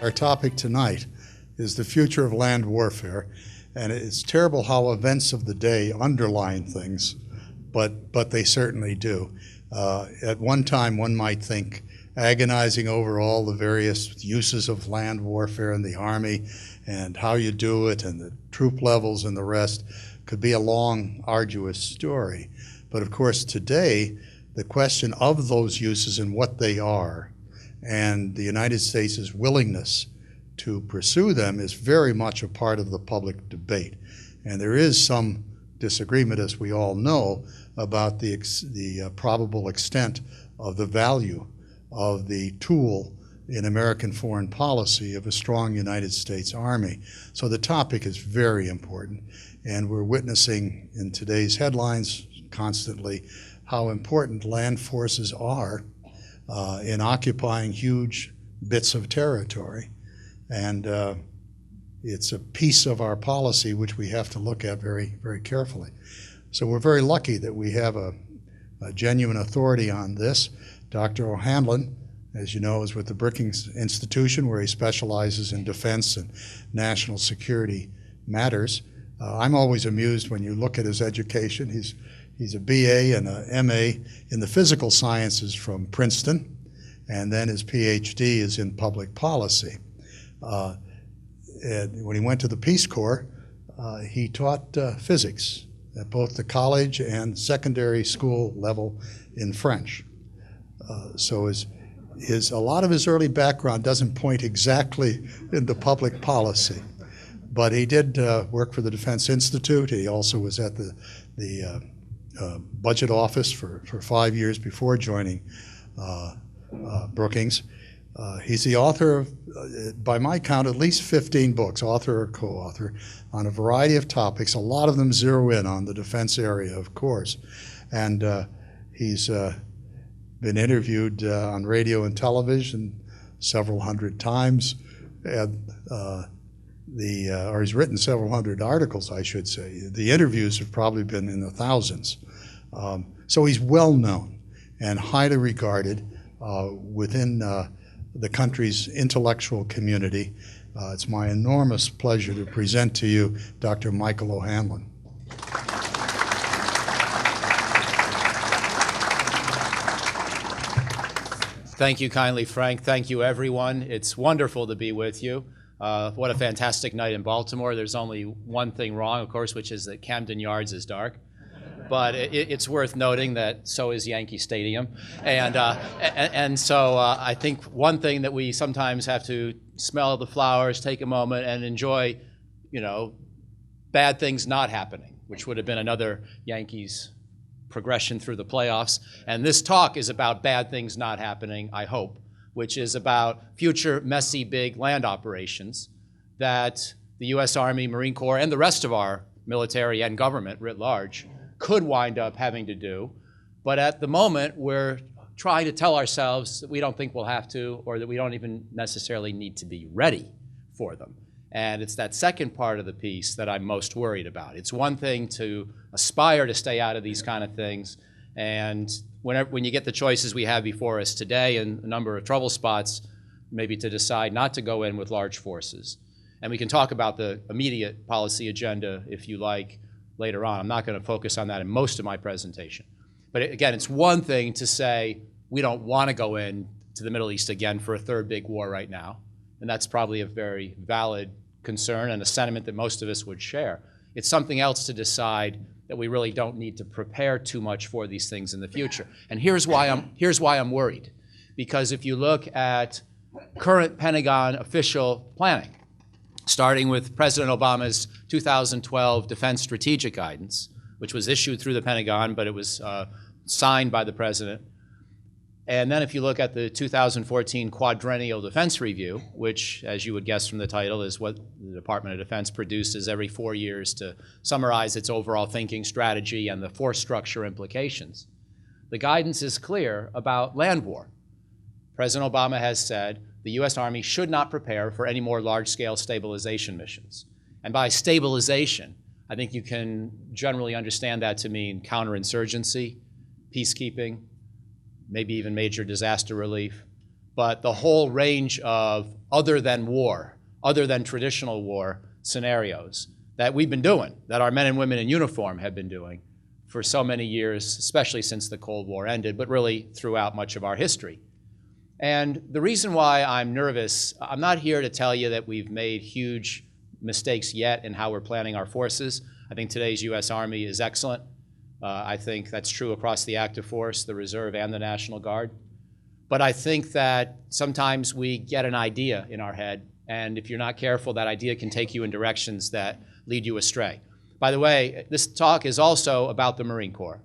Our topic tonight is the future of land warfare, and it's terrible how events of the day underline things, but they certainly do. At one time, one might think agonizing over all the various uses of land warfare in the Army and how you do it and the troop levels and the rest could be a long, arduous story. But of course, today, the question of those uses and what they are and the United States' willingness to pursue them is very much a part of the public debate. And there is some disagreement, as we all know, about the probable extent of the value of the tool in American foreign policy of a strong United States Army. So the topic is very important, and we're witnessing in today's headlines constantly how important land forces are in occupying huge bits of territory. And it's a piece of our policy which we have to look at very, very carefully. So we're very lucky that we have a genuine authority on this. Dr. O'Hanlon, as you know, is with the Brookings Institution, where he specializes in defense and national security matters. I'm always amused when you look at his education. He's a BA and a MA in the physical sciences from Princeton, and then his PhD is in public policy. And when he went to the Peace Corps, he taught physics at both the college and secondary school level in French. So a lot of his early background doesn't point exactly into public policy, but he did work for the Defense Institute. He also was at the budget office for 5 years before joining Brookings. He's the author of, by my count, at least 15 books, author or co-author, on a variety of topics. A lot of them zero in on the defense area, of course. And he's been interviewed on radio and television several hundred times, and or he's written several hundred articles, I should say. The interviews have probably been in the thousands. So he's well known and highly regarded within the country's intellectual community. It's my enormous pleasure to present to you Dr. Michael O'Hanlon. Thank you kindly, Frank. Thank you, everyone. It's wonderful to be with you. What a fantastic night in Baltimore. There's only one thing wrong, of course, which is that Camden Yards is dark. But it's worth noting that so is Yankee Stadium. And so I think one thing that we sometimes have to smell the flowers, take a moment, and enjoy, bad things not happening, which would have been another Yankees progression through the playoffs. And this talk is about bad things not happening, I hope, which is about future messy big land operations that the U.S. Army, Marine Corps, and the rest of our military and government writ large could wind up having to do. But at the moment, we're trying to tell ourselves that we don't think we'll have to, or that we don't even necessarily need to be ready for them. And it's that second part of the piece that I'm most worried about. It's one thing to aspire to stay out of these kind of things, and when you get the choices we have before us today and a number of trouble spots, maybe to decide not to go in with large forces. And we can talk about the immediate policy agenda, if you like, later on. I'm not going to focus on that in most of my presentation. But again, it's one thing to say we don't want to go in to the Middle East again for a third big war right now. And that's probably a very valid concern and a sentiment that most of us would share. It's something else to decide that we really don't need to prepare too much for these things in the future. And here's why I'm worried. Because if you look at current Pentagon official planning, starting with President Obama's 2012 Defense Strategic Guidance, which was issued through the Pentagon, but it was signed by the President. And then if you look at the 2014 Quadrennial Defense Review, which, as you would guess from the title, is what the Department of Defense produces every 4 years to summarize its overall thinking, strategy, and the force structure implications, the guidance is clear about land war. President Obama has said the U.S. Army should not prepare for any more large-scale stabilization missions. And by stabilization, I think you can generally understand that to mean counterinsurgency, peacekeeping, maybe even major disaster relief, but the whole range of other than war, other than traditional war scenarios that we've been doing, that our men and women in uniform have been doing for so many years, especially since the Cold War ended, but really throughout much of our history. And the reason why I'm nervous, I'm not here to tell you that we've made huge mistakes yet in how we're planning our forces. I think today's U.S. Army is excellent. I think that's true across the active force, the Reserve, and the National Guard. But I think that sometimes we get an idea in our head, and if you're not careful, that idea can take you in directions that lead you astray. By the way, this talk is also about the Marine Corps.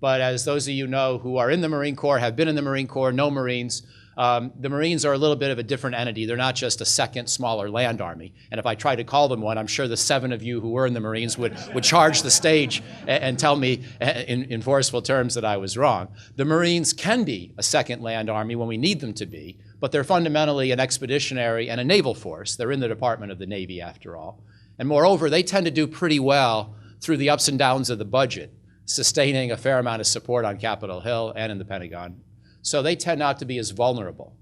But as those of you know who are in the Marine Corps, have been in the Marine Corps, know Marines, the Marines are a little bit of a different entity. They're not just a second, smaller land army. And if I try to call them one, I'm sure the 7 of you who were in the Marines would charge the stage and tell me in forceful terms that I was wrong. The Marines can be a second land army when we need them to be, but they're fundamentally an expeditionary and a naval force. They're in the Department of the Navy, after all. And moreover, they tend to do pretty well through the ups and downs of the budget, sustaining a fair amount of support on Capitol Hill and in the Pentagon. So they tend not to be as vulnerable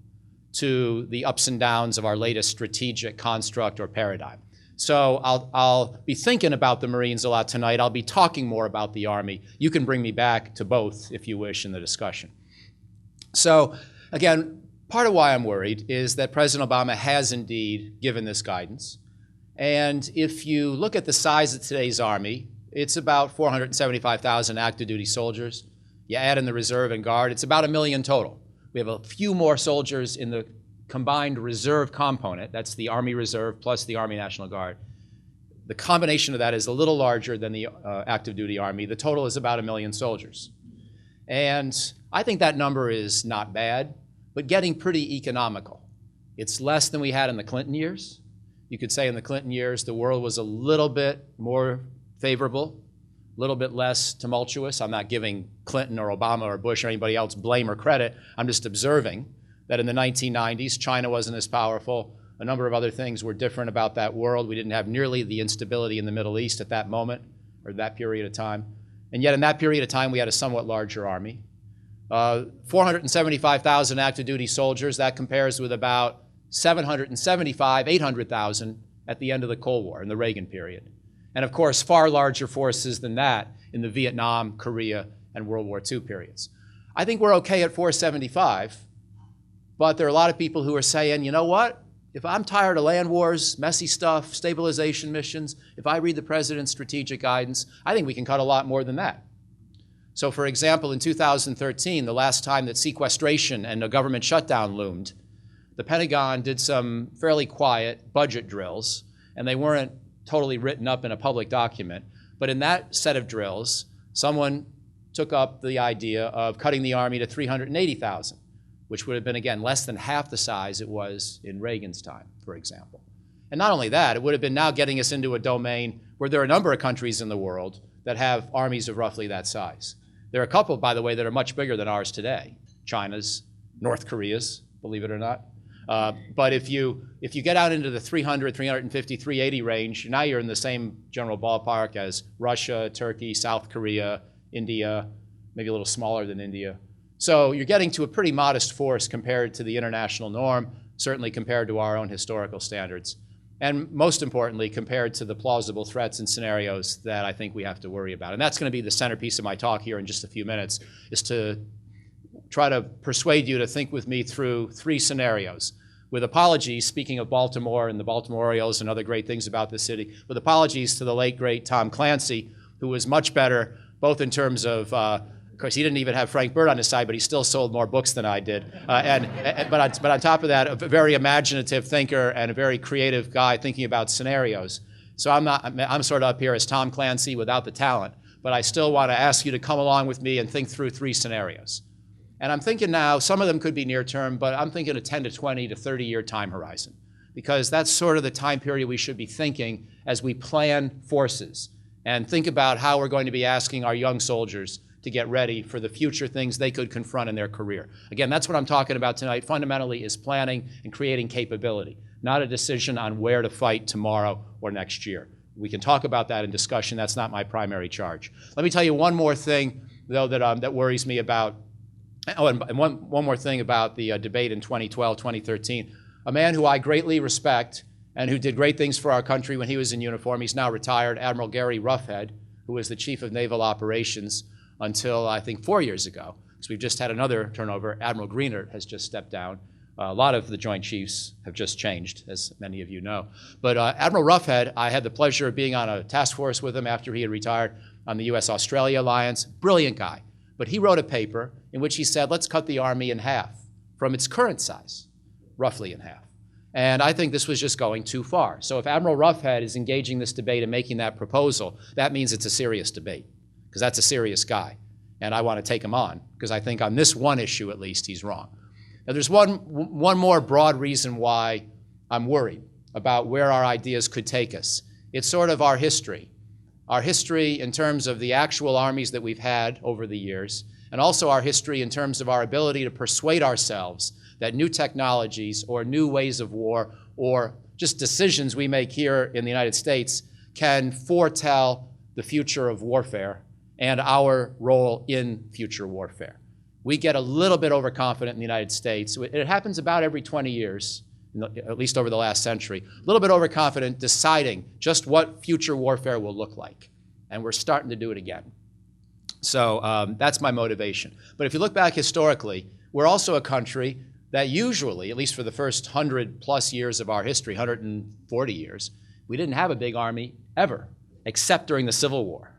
to the ups and downs of our latest strategic construct or paradigm. So I'll be thinking about the Marines a lot tonight. I'll be talking more about the Army. You can bring me back to both if you wish in the discussion. So again, part of why I'm worried is that President Obama has indeed given this guidance. And if you look at the size of today's Army, it's about 475,000 active duty soldiers. You add in the Reserve and Guard, it's about 1 million total. We have a few more soldiers in the combined Reserve component. That's the Army Reserve plus the Army National Guard. The combination of that is a little larger than the active duty Army. The total is about 1 million soldiers. And I think that number is not bad, but getting pretty economical. It's less than we had in the Clinton years. You could say in the Clinton years, the world was a little bit more favorable, a little bit less tumultuous. I'm not giving Clinton or Obama or Bush or anybody else blame or credit. I'm just observing that in the 1990s, China wasn't as powerful. A number of other things were different about that world. We didn't have nearly the instability in the Middle East at that moment or that period of time. And yet in that period of time, we had a somewhat larger army. 475,000 active duty soldiers, that compares with about 800,000 at the end of the Cold War in the Reagan period. And of course, far larger forces than that in the Vietnam, Korea, and World War II periods. I think we're okay at 475, but there are a lot of people who are saying, you know what? If I'm tired of land wars, messy stuff, stabilization missions, if I read the president's strategic guidance, I think we can cut a lot more than that. So for example, in 2013, the last time that sequestration and a government shutdown loomed, the Pentagon did some fairly quiet budget drills, and they weren't totally written up in a public document. But in that set of drills, someone took up the idea of cutting the Army to 380,000, which would have been, again, less than half the size it was in Reagan's time, for example. And not only that, it would have been now getting us into a domain where there are a number of countries in the world that have armies of roughly that size. There are a couple, by the way, that are much bigger than ours today. China's, North Korea's, believe it or not. But if you get out into the 300, 350, 380 range, now you're in the same general ballpark as Russia, Turkey, South Korea, India, maybe a little smaller than India. So you're getting to a pretty modest force compared to the international norm, certainly compared to our own historical standards. And most importantly, compared to the plausible threats and scenarios that I think we have to worry about. And that's going to be the centerpiece of my talk here in just a few minutes, is to try to persuade you to think with me through 3 scenarios. With apologies, speaking of Baltimore and the Baltimore Orioles and other great things about the city, with apologies to the late, great Tom Clancy, who was much better, both in terms of course, he didn't even have Frank Bird on his side, but he still sold more books than I did. But on top of that, a very imaginative thinker and a very creative guy thinking about scenarios. So I'm sort of up here as Tom Clancy without the talent, but I still want to ask you to come along with me and think through 3 scenarios. And I'm thinking now, some of them could be near term, but I'm thinking a 10 to 20 to 30-year time horizon, because that's sort of the time period we should be thinking as we plan forces and think about how we're going to be asking our young soldiers to get ready for the future things they could confront in their career. Again, that's what I'm talking about tonight, fundamentally, is planning and creating capability, not a decision on where to fight tomorrow or next year. We can talk about that in discussion. That's not my primary charge. Let me tell you one more thing, though, that worries me about Oh, and one more thing about the debate in 2012, 2013. A man who I greatly respect and who did great things for our country when he was in uniform. He's now retired, Admiral Gary Roughead, who was the Chief of Naval Operations until, I think, 4 years ago. So we've just had another turnover. Admiral Greenert has just stepped down. A lot of the Joint Chiefs have just changed, as many of you know. But Admiral Roughead, I had the pleasure of being on a task force with him after he had retired on the U.S.-Australia alliance. Brilliant guy. But he wrote a paper in which he said, let's cut the Army in half from its current size, roughly in half. And I think this was just going too far. So if Admiral Roughead is engaging this debate and making that proposal, that means it's a serious debate, because that's a serious guy. And I want to take him on, because I think on this one issue, at least, he's wrong. Now, there's one more broad reason why I'm worried about where our ideas could take us. It's sort of our history in terms of the actual armies that we've had over the years, and also our history in terms of our ability to persuade ourselves that new technologies or new ways of war or just decisions we make here in the United States can foretell the future of warfare and our role in future warfare. We get a little bit overconfident in the United States. It happens about every 20 years, at least over the last century. A little bit overconfident, deciding just what future warfare will look like. And we're starting to do it again. So that's my motivation. But if you look back historically, we're also a country that usually, at least for the first 100+ years of our history, 140 years, we didn't have a big army ever, except during the Civil War.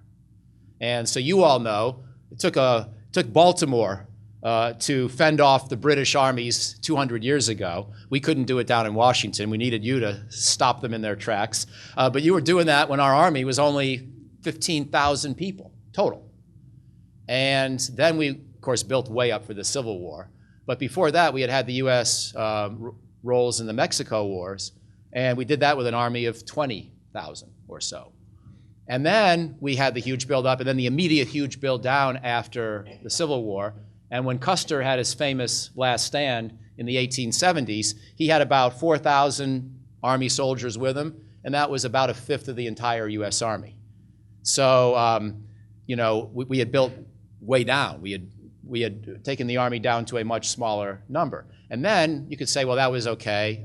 And so you all know, it took Baltimore to fend off the British armies 200 years ago. We couldn't do it down in Washington. We needed you to stop them in their tracks. But you were doing that when our army was only 15,000 people total. And then we, of course, built way up for the Civil War. But before that, we had the U.S. roles in the Mexico Wars, and we did that with an army of 20,000 or so. And then we had the huge build-up, and then the immediate huge build-down after the Civil War. And when Custer had his famous last stand in the 1870s, he had about 4,000 Army soldiers with him, and that was about a fifth of the entire U.S. Army. So, you know, we had built way down. We had taken the Army down to a much smaller number. And then you could say, well, that was okay.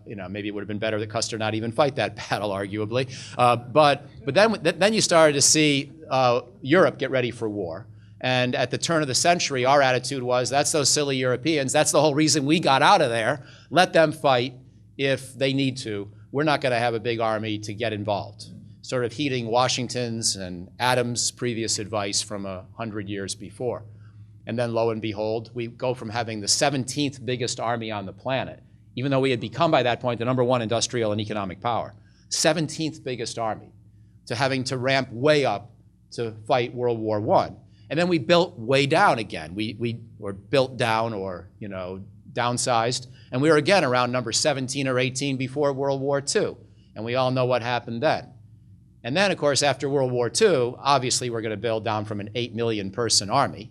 You know, maybe it would have been better that Custer not even fight that battle, arguably. But then you started to see Europe get ready for war. And at the turn of the century, our attitude was, that's those silly Europeans. That's the whole reason we got out of there. Let them fight if they need to. We're not going to have a big army to get involved. Sort of heeding Washington's and Adams' previous advice from 100 years before. And then lo and behold, we go from having the 17th biggest army on the planet, even though we had become by that point the #1 industrial and economic power, 17th biggest army, to having to ramp way up to fight World War I. And then we built way down again. We were built down, or, you know, downsized, and we were again around number 17 or 18 before World War II. And we all know what happened then. And then, of course, after World War II, obviously we're going to build down from an 8 million person army.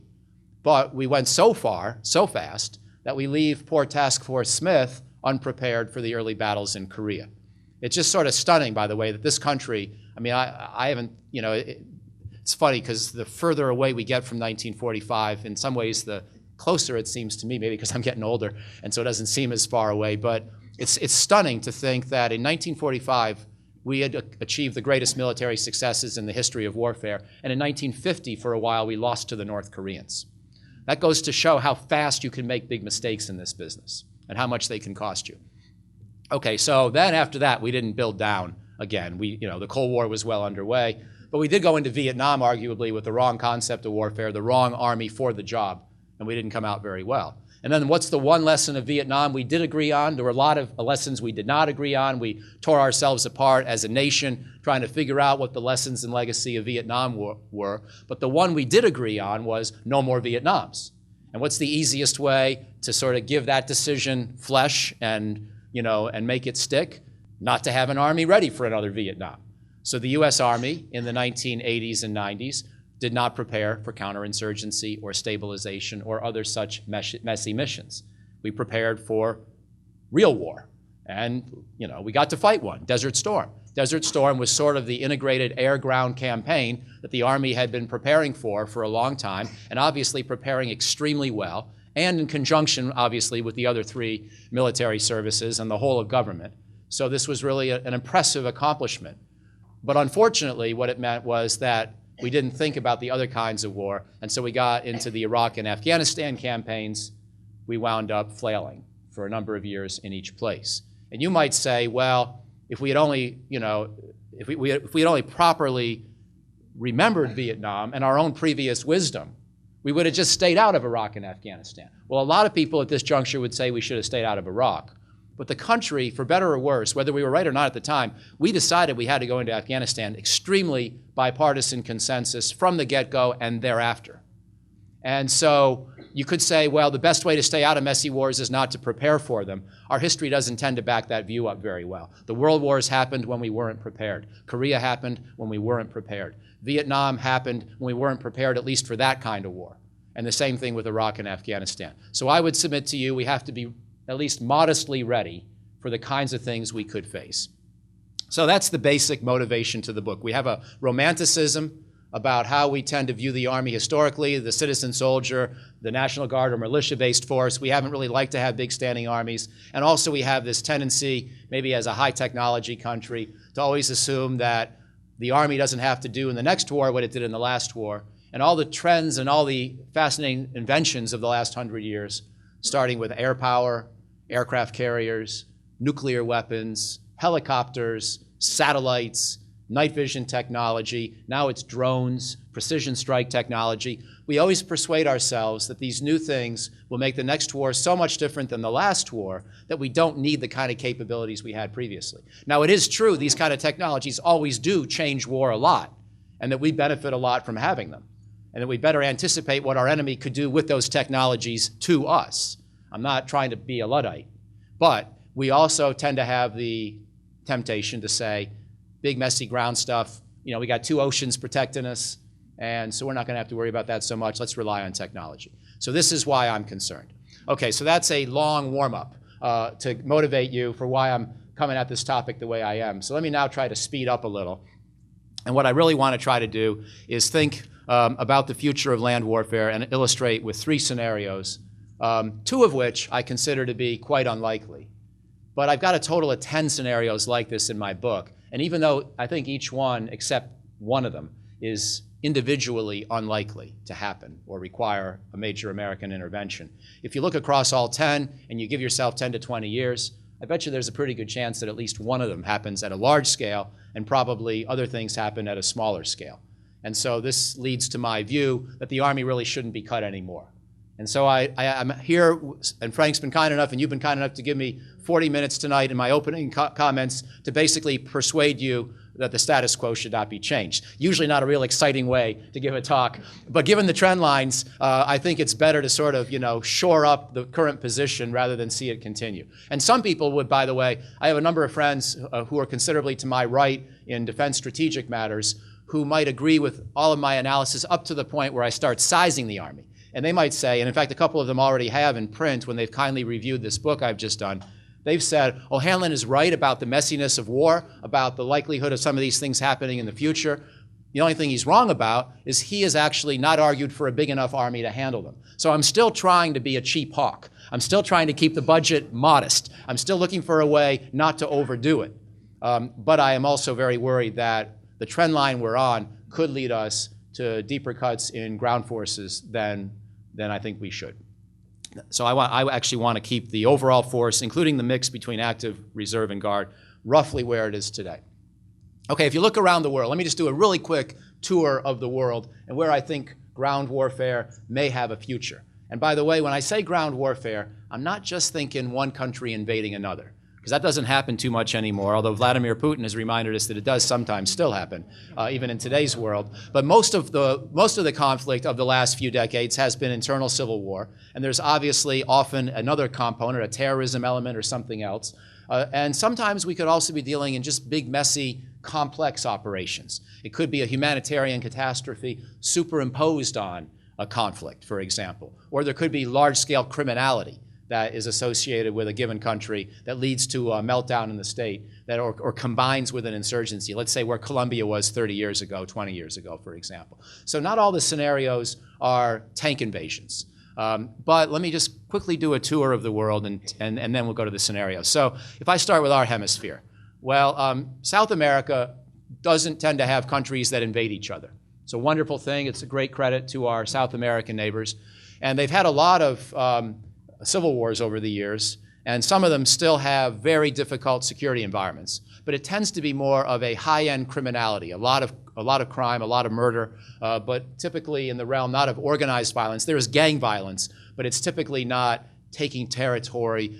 But we went so far, so fast, that we leave poor Task Force Smith unprepared for the early battles in Korea. It's just sort of stunning, by the way, that this country, I mean, I haven't, you know, it's funny because the further away we get from 1945, in some ways the closer it seems to me, maybe because I'm getting older, and so it doesn't seem as far away. But it's stunning to think that in 1945, we had achieved the greatest military successes in the history of warfare. And in 1950, for a while, we lost to the North Koreans. That goes to show how fast you can make big mistakes in this business and how much they can cost you. Okay, so then after that, we didn't build down again. You know, the Cold War was well underway, but we did go into Vietnam, arguably, with the wrong concept of warfare, the wrong army for the job, and we didn't come out very well. And then what's the one lesson of Vietnam we did agree on? There were a lot of lessons we did not agree on. We tore ourselves apart as a nation trying to figure out what the lessons and legacy of Vietnam were. But the one we did agree on was no more Vietnams. And what's the easiest way to sort of give that decision flesh and, you know, and make it stick? Not to have an army ready for another Vietnam. So the U.S. Army in the 1980s and 90s did not prepare for counterinsurgency or stabilization or other such messy missions. We prepared for real war. And, you know, we got to fight one, Desert Storm. Desert Storm was sort of the integrated air-ground campaign that the Army had been preparing for a long time, and obviously preparing extremely well, and in conjunction, obviously, with the other 3 military services and the whole of government. So this was really an impressive accomplishment. But unfortunately, what it meant was that we didn't think about the other kinds of war, and so we got into the Iraq and Afghanistan campaigns. We wound up flailing for a number of years in each place. And you might say, well, if we had only, if we had only properly remembered Vietnam and our own previous wisdom, we would have just stayed out of Iraq and Afghanistan. Well, a lot of people at this juncture would say we should have stayed out of Iraq. But the country, for better or worse, whether we were right or not at the time, we decided we had to go into Afghanistan, extremely bipartisan consensus from the get-go and thereafter. And so you could say, well, the best way to stay out of messy wars is not to prepare for them. Our history doesn't tend to back that view up very well. The world wars happened when we weren't prepared. Korea happened when we weren't prepared. Vietnam happened when we weren't prepared, at least for that kind of war. And the same thing with Iraq and Afghanistan. So I would submit to you, we have to be at least modestly ready for the kinds of things we could face. So that's the basic motivation to the book. We have a romanticism about how we tend to view the Army historically, the citizen soldier, the National Guard or militia-based force. We haven't really liked to have big standing armies. And also we have this tendency, maybe as a high technology country, to always assume that the Army doesn't have to do in the next war what it did in the last war. And all the trends and all the fascinating inventions of the last 100 years, starting with air power, aircraft carriers, nuclear weapons, helicopters, satellites, night vision technology, now it's drones, precision strike technology. We always persuade ourselves that these new things will make the next war so much different than the last war that we don't need the kind of capabilities we had previously. Now, it is true these kind of technologies always do change war a lot, and that we benefit a lot from having them, and that we better anticipate what our enemy could do with those technologies to us. I'm not trying to be a Luddite, but we also tend to have the temptation to say, big messy ground stuff, we got 2 oceans protecting us, and so we're not going to have to worry about that so much. Let's rely on technology. So this is why I'm concerned. Okay, so that's a long warm-up to motivate you for why I'm coming at this topic the way I am. So let me now try to speed up a little. And what I really want to try to do is think about the future of land warfare and illustrate with 3 scenarios, 2 of which I consider to be quite unlikely. But I've got a total of 10 scenarios like this in my book. And even though I think each one, except one of them, is individually unlikely to happen or require a major American intervention, if you look across all 10 and you give yourself 10 to 20 years, I bet you there's a pretty good chance that at least one of them happens at a large scale, and probably other things happen at a smaller scale. And so this leads to my view that the Army really shouldn't be cut anymore. And so I'm here, and Frank's been kind enough, and you've been kind enough to give me 40 minutes tonight in my opening comments to basically persuade you that the status quo should not be changed. Usually not a real exciting way to give a talk, but given the trend lines, I think it's better to sort of, shore up the current position rather than see it continue. And some people would, by the way, I have a number of friends who are considerably to my right in defense strategic matters who might agree with all of my analysis up to the point where I start sizing the Army. And they might say, and in fact, a couple of them already have in print when they've kindly reviewed this book I've just done, they've said, oh, Hanlon is right about the messiness of war, about the likelihood of some of these things happening in the future. The only thing he's wrong about is he has actually not argued for a big enough Army to handle them. So I'm still trying to be a cheap hawk. I'm still trying to keep the budget modest. I'm still looking for a way not to overdo it. But I am also very worried that the trend line we're on could lead us to deeper cuts in ground forces than I think we should. So I actually want to keep the overall force, including the mix between active, reserve, and guard, roughly where it is today. Okay, if you look around the world, let me just do a really quick tour of the world and where I think ground warfare may have a future. And by the way, when I say ground warfare, I'm not just thinking one country invading another, because that doesn't happen too much anymore, although Vladimir Putin has reminded us that it does sometimes still happen, even in today's world. But most of the conflict of the last few decades has been internal civil war, and there's obviously often another component, a terrorism element or something else. And sometimes we could also be dealing in just big, messy, complex operations. It could be a humanitarian catastrophe superimposed on a conflict, for example, or there could be large-scale criminality that is associated with a given country that leads to a meltdown in the state that or combines with an insurgency. Let's say where Colombia was 30 years ago, 20 years ago, for example. So not all the scenarios are tank invasions. But let me just quickly do a tour of the world, and then we'll go to the scenarios. So if I start with our hemisphere, well, South America doesn't tend to have countries that invade each other. It's a wonderful thing. It's a great credit to our South American neighbors. And they've had a lot of civil wars over the years, and some of them still have very difficult security environments. But it tends to be more of a high-end criminality, a lot of crime, a lot of murder, but typically in the realm not of organized violence. There is gang violence, but it's typically not taking territory,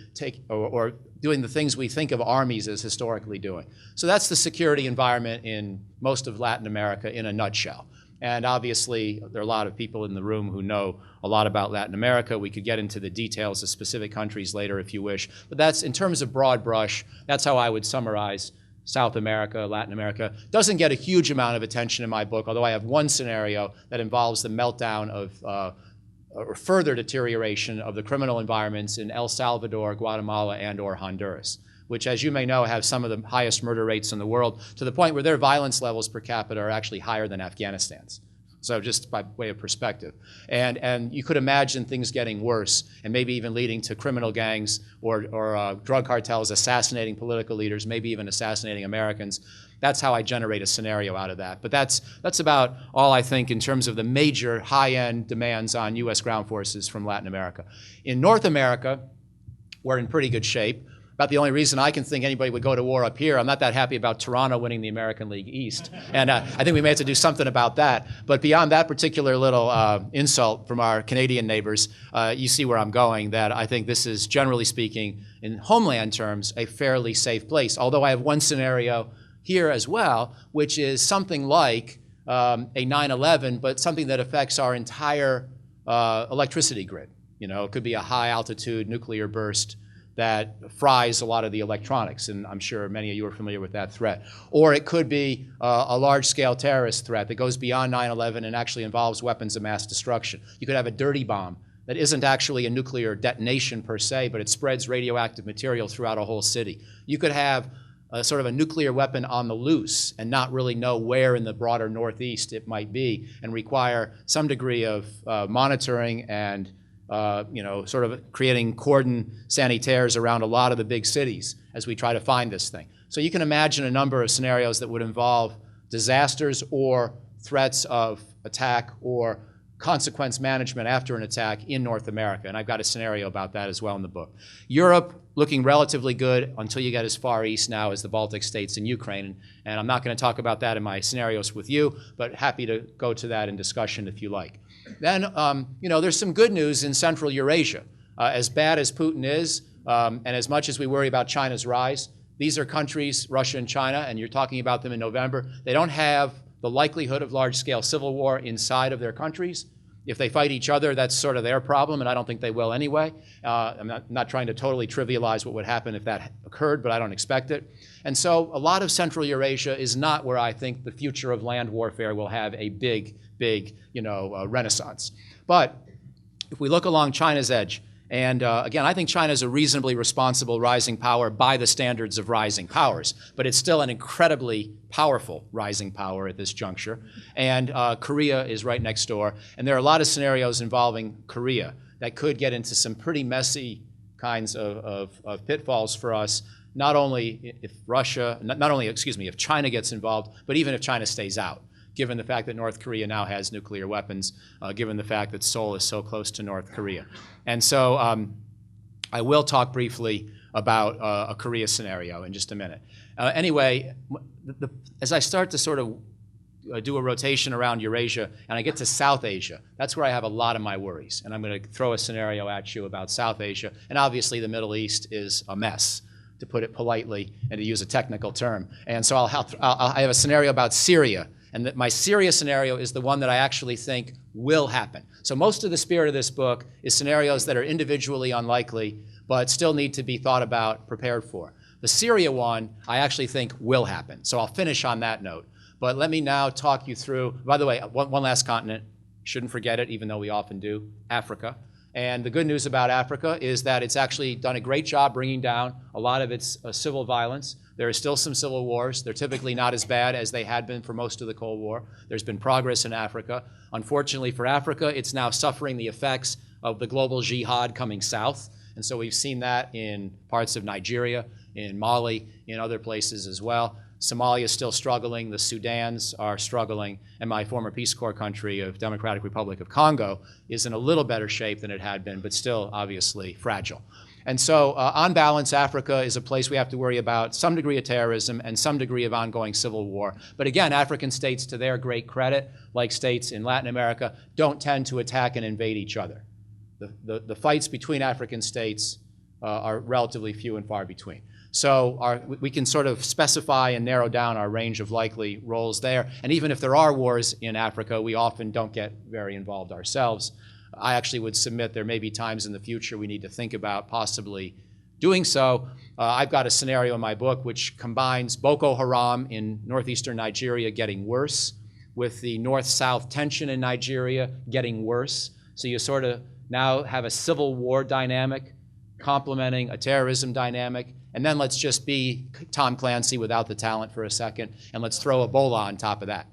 or doing the things we think of armies as historically doing. So that's the security environment in most of Latin America in a nutshell. And obviously, there are a lot of people in the room who know a lot about Latin America. We could get into the details of specific countries later if you wish. But that's, in terms of broad brush, that's how I would summarize South America, Latin America. Doesn't get a huge amount of attention in my book, although I have one scenario that involves the meltdown of or further deterioration of the criminal environments in El Salvador, Guatemala, and/or Honduras, which, as you may know, have some of the highest murder rates in the world, to the point where their violence levels per capita are actually higher than Afghanistan's. So just by way of perspective. And you could imagine things getting worse, and maybe even leading to criminal gangs or drug cartels assassinating political leaders, maybe even assassinating Americans. That's how I generate a scenario out of that. But that's about all I think in terms of the major high-end demands on U.S. ground forces from Latin America. In North America, we're in pretty good shape. About the only reason I can think anybody would go to war up here. I'm not that happy about Toronto winning the American League East. And I think we may have to do something about that. But beyond that particular little insult from our Canadian neighbors, you see where I'm going, that I think this is, generally speaking, in homeland terms, a fairly safe place. Although I have one scenario here as well, which is something like a 9/11, but something that affects our entire electricity grid. You know, it could be a high-altitude nuclear burst that fries a lot of the electronics, and I'm sure many of you are familiar with that threat. Or it could be a large-scale terrorist threat that goes beyond 9/11 and actually involves weapons of mass destruction. You could have a dirty bomb that isn't actually a nuclear detonation per se, but it spreads radioactive material throughout a whole city. You could have sort of a nuclear weapon on the loose and not really know where in the broader Northeast it might be, and require some degree of monitoring and sort of creating cordon sanitaires around a lot of the big cities as we try to find this thing. So you can imagine a number of scenarios that would involve disasters or threats of attack or consequence management after an attack in North America, and I've got a scenario about that as well in the book. Europe, looking relatively good until you get as far east now as the Baltic states and Ukraine, and I'm not going to talk about that in my scenarios with you, but happy to go to that in discussion if you like. Then, there's some good news in Central Eurasia. As bad as Putin is, and as much as we worry about China's rise, these are countries, Russia and China, and you're talking about them in November. They don't have the likelihood of large-scale civil war inside of their countries. If they fight each other, that's sort of their problem, and I don't think they will anyway. I'm not trying to totally trivialize what would happen if that occurred, but I don't expect it. And so a lot of Central Eurasia is not where I think the future of land warfare will have a big renaissance. But if we look along China's edge, and again, I think China is a reasonably responsible rising power by the standards of rising powers, but it's still an incredibly powerful rising power at this juncture. And Korea is right next door, and there are a lot of scenarios involving Korea that could get into some pretty messy kinds of pitfalls for us. Not only if China gets involved, but even if China stays out, given the fact that North Korea now has nuclear weapons, given the fact that Seoul is so close to North Korea. And so I will talk briefly about a Korea scenario in just a minute. Anyway, as I start to sort of do a rotation around Eurasia and I get to South Asia, that's where I have a lot of my worries. And I'm going to throw a scenario at you about South Asia. And obviously the Middle East is a mess, to put it politely and to use a technical term. And so I have a scenario about Syria. And that my Syria scenario is the one that I actually think will happen. So most of the spirit of this book is scenarios that are individually unlikely, but still need to be thought about, prepared for. The Syria one, I actually think will happen. So I'll finish on that note. But let me now talk you through, by the way, one last continent, shouldn't forget it, even though we often do, Africa. And the good news about Africa is that it's actually done a great job bringing down a lot of its civil violence. There are still some civil wars. They're typically not as bad as they had been for most of the Cold War. There's been progress in Africa. Unfortunately for Africa, it's now suffering the effects of the global jihad coming south. And so we've seen that in parts of Nigeria, in Mali, in other places as well. Somalia is still struggling, the Sudans are struggling, and my former Peace Corps country of Democratic Republic of Congo is in a little better shape than it had been, but still obviously fragile. And so on balance, Africa is a place we have to worry about some degree of terrorism and some degree of ongoing civil war. But again, African states, to their great credit, like states in Latin America, don't tend to attack and invade each other. The fights between African states are relatively few and far between. So we can sort of specify and narrow down our range of likely roles there. And even if there are wars in Africa, we often don't get very involved ourselves. I actually would submit there may be times in the future we need to think about possibly doing so. I've got a scenario in my book which combines Boko Haram in northeastern Nigeria getting worse with the north-south tension in Nigeria getting worse. So you sort of now have a civil war dynamic complementing a terrorism dynamic. And then let's just be Tom Clancy without the talent for a second, and let's throw Ebola on top of that.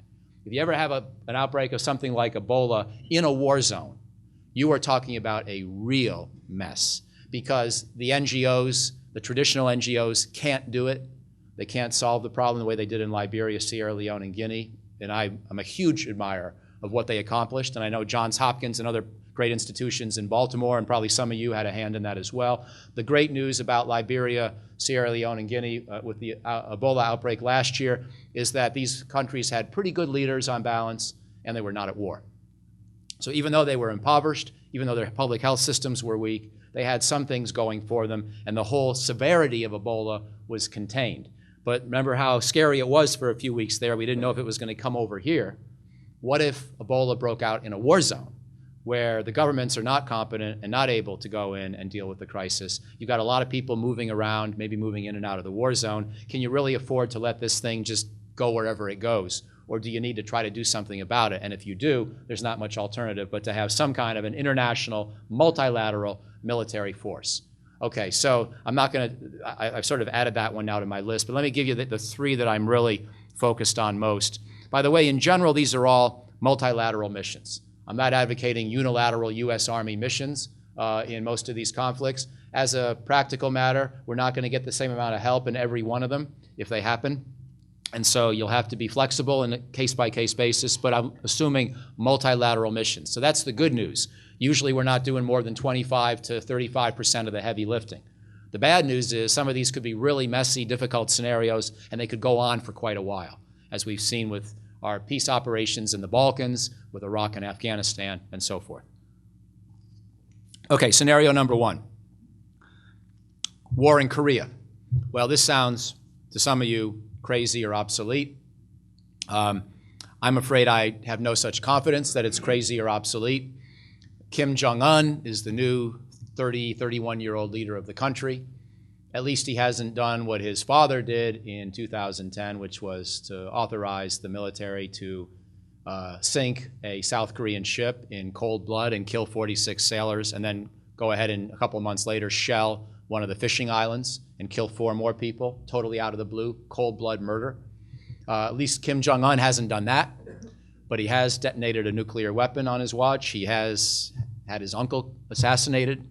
If you ever have an outbreak of something like Ebola in a war zone, you are talking about a real mess because the NGOs, the traditional NGOs, can't do it. They can't solve the problem the way they did in Liberia, Sierra Leone, and Guinea. And I'm a huge admirer of what they accomplished. And I know Johns Hopkins and other great institutions in Baltimore, and probably some of you had a hand in that as well. The great news about Liberia, Sierra Leone, and Guinea with the Ebola outbreak last year is that these countries had pretty good leaders on balance, and they were not at war. So even though they were impoverished, even though their public health systems were weak, they had some things going for them, and the whole severity of Ebola was contained. But remember how scary it was for a few weeks there. We didn't know if it was going to come over here. What if Ebola broke out in a war zone where the governments are not competent and not able to go in and deal with the crisis? You've got a lot of people moving around, maybe moving in and out of the war zone. Can you really afford to let this thing just go wherever it goes? Or do you need to try to do something about it? And if you do, there's not much alternative but to have some kind of an international, multilateral military force. Okay, so I'm not going to, I've sort of added that one now to my list, but let me give you the three that I'm really focused on most. By the way, in general, these are all multilateral missions. I'm not advocating unilateral U.S. Army missions in most of these conflicts. As a practical matter, we're not going to get the same amount of help in every one of them if they happen. And so you'll have to be flexible in a case-by-case basis, but I'm assuming multilateral missions. So that's the good news. Usually we're not doing more than 25 to 35% of the heavy lifting. The bad news is some of these could be really messy, difficult scenarios, and they could go on for quite a while, as we've seen with our peace operations in the Balkans, with Iraq and Afghanistan, and so forth. Okay, scenario number one. War in Korea. Well, this sounds, to some of you, crazy or obsolete. I'm afraid I have no such confidence that it's crazy or obsolete. Kim Jong-un is the new 31-year-old leader of the country. At least he hasn't done what his father did in 2010, which was to authorize the military to sink a South Korean ship in cold blood and kill 46 sailors, and then go ahead and a couple of months later shell one of the fishing islands and kill 4 more people, totally out of the blue, cold blood murder. At least Kim Jong-un hasn't done that, but he has detonated a nuclear weapon on his watch. He has had his uncle assassinated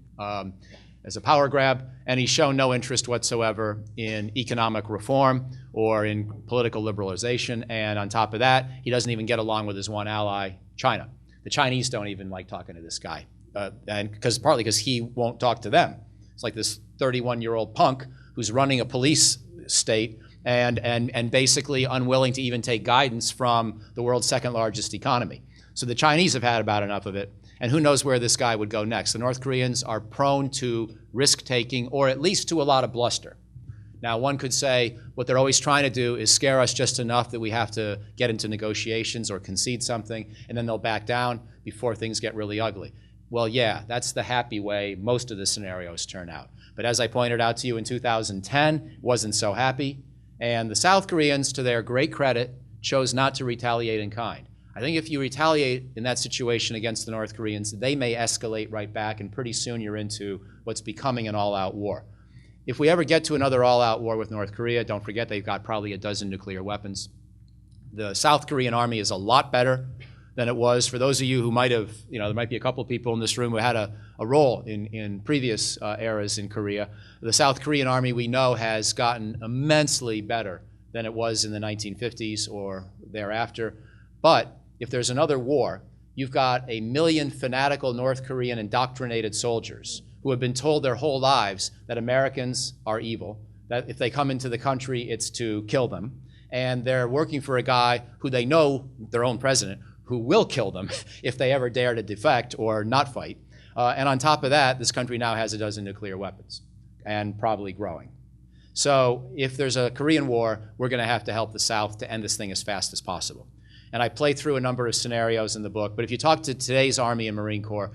as a power grab, and he's shown no interest whatsoever in economic reform or in political liberalization. And on top of that, he doesn't even get along with his one ally, China. The Chinese don't even like talking to this guy, and partly because he won't talk to them. It's like this 31-year-old punk who's running a police state and basically unwilling to even take guidance from the world's second largest economy. So the Chinese have had about enough of it, and who knows where this guy would go next. The North Koreans are prone to risk-taking, or at least to a lot of bluster. Now, one could say what they're always trying to do is scare us just enough that we have to get into negotiations or concede something, and then they'll back down before things get really ugly. Well, yeah, that's the happy way most of the scenarios turn out. But as I pointed out to you in 2010, it wasn't so happy. And the South Koreans, to their great credit, chose not to retaliate in kind. I think if you retaliate in that situation against the North Koreans, they may escalate right back, and pretty soon you're into what's becoming an all-out war. If we ever get to another all-out war with North Korea, don't forget they've got probably a dozen nuclear weapons. The South Korean army is a lot better than it was. For those of you who might have, there might be a couple of people in this room who had a role in previous eras in Korea. The South Korean army, we know, has gotten immensely better than it was in the 1950s or thereafter. But if there's another war, you've got 1 million fanatical North Korean indoctrinated soldiers who have been told their whole lives that Americans are evil, that if they come into the country, it's to kill them. And they're working for a guy who they know, their own president, who will kill them if they ever dare to defect or not fight. And on top of that, this country now has a dozen nuclear weapons, and probably growing. So if there's a Korean War, we're going to have to help the South to end this thing as fast as possible. And I play through a number of scenarios in the book, but if you talk to today's Army and Marine Corps,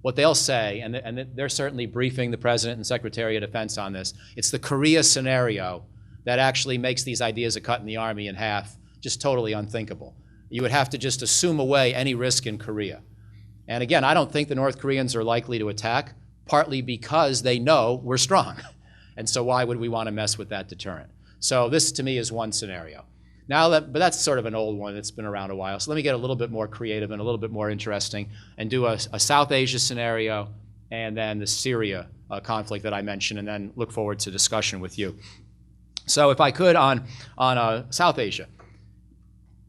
what they'll say, and they're certainly briefing the President and Secretary of Defense on this, it's the Korea scenario that actually makes these ideas of cutting the Army in half just totally unthinkable. You would have to just assume away any risk in Korea. And again, I don't think the North Koreans are likely to attack, partly because they know we're strong. And so why would we want to mess with that deterrent? So this, to me, is one scenario. But that's sort of an old one that's been around a while. So let me get a little bit more creative and a little bit more interesting and do a South Asia scenario and then the Syria conflict that I mentioned, and then look forward to discussion with you. So if I could, on South Asia,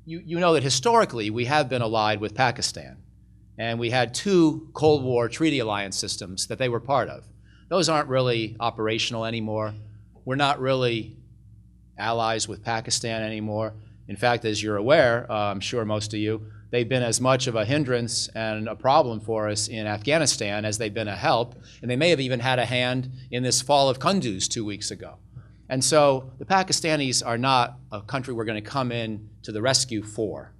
you know that historically we have been allied with Pakistan, and we had 2 Cold War treaty alliance systems that they were part of. Those aren't really operational anymore. We're not really allies with Pakistan anymore. In fact, as you're aware, I'm sure most of you, they've been as much of a hindrance and a problem for us in Afghanistan as they've been a help, and they may have even had a hand in this fall of Kunduz 2 weeks ago. And so the Pakistanis are not a country we're going to come in to the rescue for.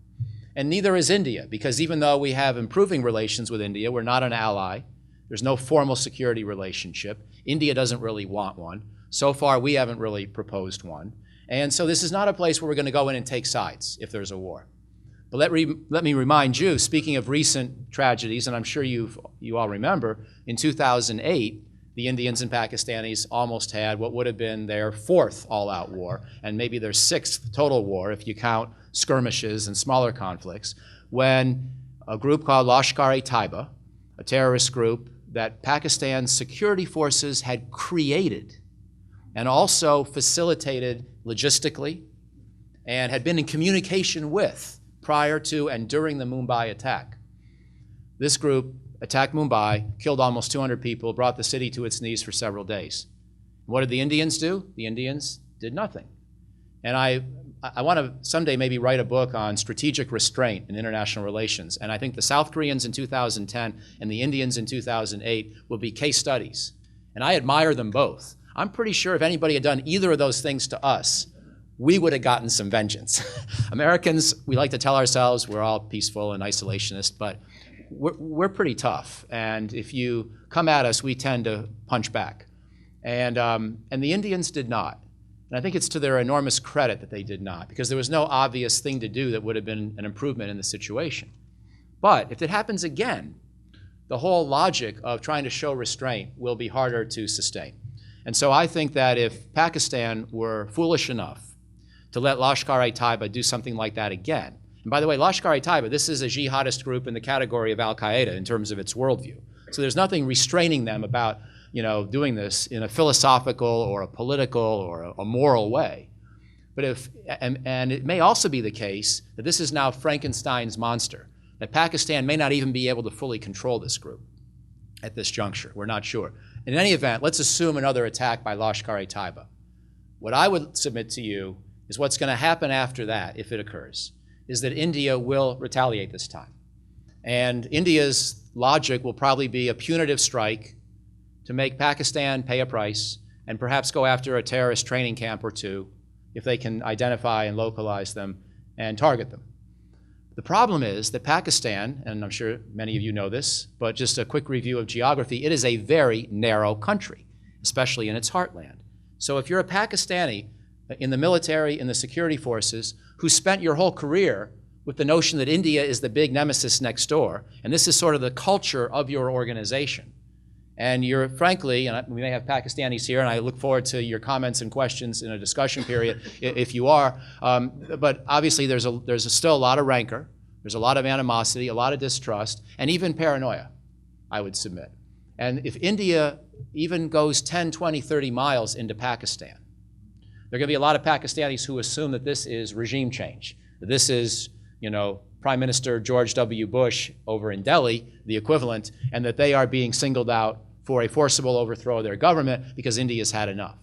And neither is India, because even though we have improving relations with India, we're not an ally. There's no formal security relationship. India doesn't really want one. So far, we haven't really proposed one. And so this is not a place where we're going to go in and take sides if there's a war. But let me remind you, speaking of recent tragedies, and I'm sure you all remember, in 2008, the Indians and Pakistanis almost had what would have been their 4th all-out war, and maybe their 6th total war if you count skirmishes and smaller conflicts, when a group called Lashkar-e-Taiba, a terrorist group that Pakistan's security forces had created and also facilitated logistically and had been in communication with prior to and during the Mumbai attack. This group attacked Mumbai, killed almost 200 people, brought the city to its knees for several days. What did the Indians do? The Indians did nothing. And I want to someday maybe write a book on strategic restraint in international relations. And I think the South Koreans in 2010 and the Indians in 2008 will be case studies. And I admire them both. I'm pretty sure if anybody had done either of those things to us, we would have gotten some vengeance. Americans, we like to tell ourselves we're all peaceful and isolationist, but we're pretty tough. And if you come at us, we tend to punch back. And the Indians did not. And I think it's to their enormous credit that they did not, because there was no obvious thing to do that would have been an improvement in the situation. But if it happens again, the whole logic of trying to show restraint will be harder to sustain. And so I think that if Pakistan were foolish enough to let Lashkar-e-Taiba do something like that again, and by the way, Lashkar-e-Taiba, this is a jihadist group in the category of Al-Qaeda in terms of its worldview. So there's nothing restraining them about doing this in a philosophical or a political or a moral way. But and it may also be the case that this is now Frankenstein's monster, that Pakistan may not even be able to fully control this group at this juncture. We're not sure. In any event, let's assume another attack by Lashkar-e-Taiba. What I would submit to you is what's going to happen after that, if it occurs, is that India will retaliate this time. And India's logic will probably be a punitive strike to make Pakistan pay a price and perhaps go after a terrorist training camp or 2 if they can identify and localize them and target them. The problem is that Pakistan, and I'm sure many of you know this, but just a quick review of geography, it is a very narrow country, especially in its heartland. So if you're a Pakistani in the military, in the security forces, who spent your whole career with the notion that India is the big nemesis next door, and this is sort of the culture of your organization. And you're, frankly, and we may have Pakistanis here, and I look forward to your comments and questions in a discussion period if you are, but obviously there's still a lot of rancor, there's a lot of animosity, a lot of distrust, and even paranoia, I would submit. And if India even goes 10, 20, 30 miles into Pakistan, there are going to be a lot of Pakistanis who assume that this is regime change. This is, Prime Minister George W. Bush over in Delhi, the equivalent, and that they are being singled out for a forcible overthrow of their government because India's had enough.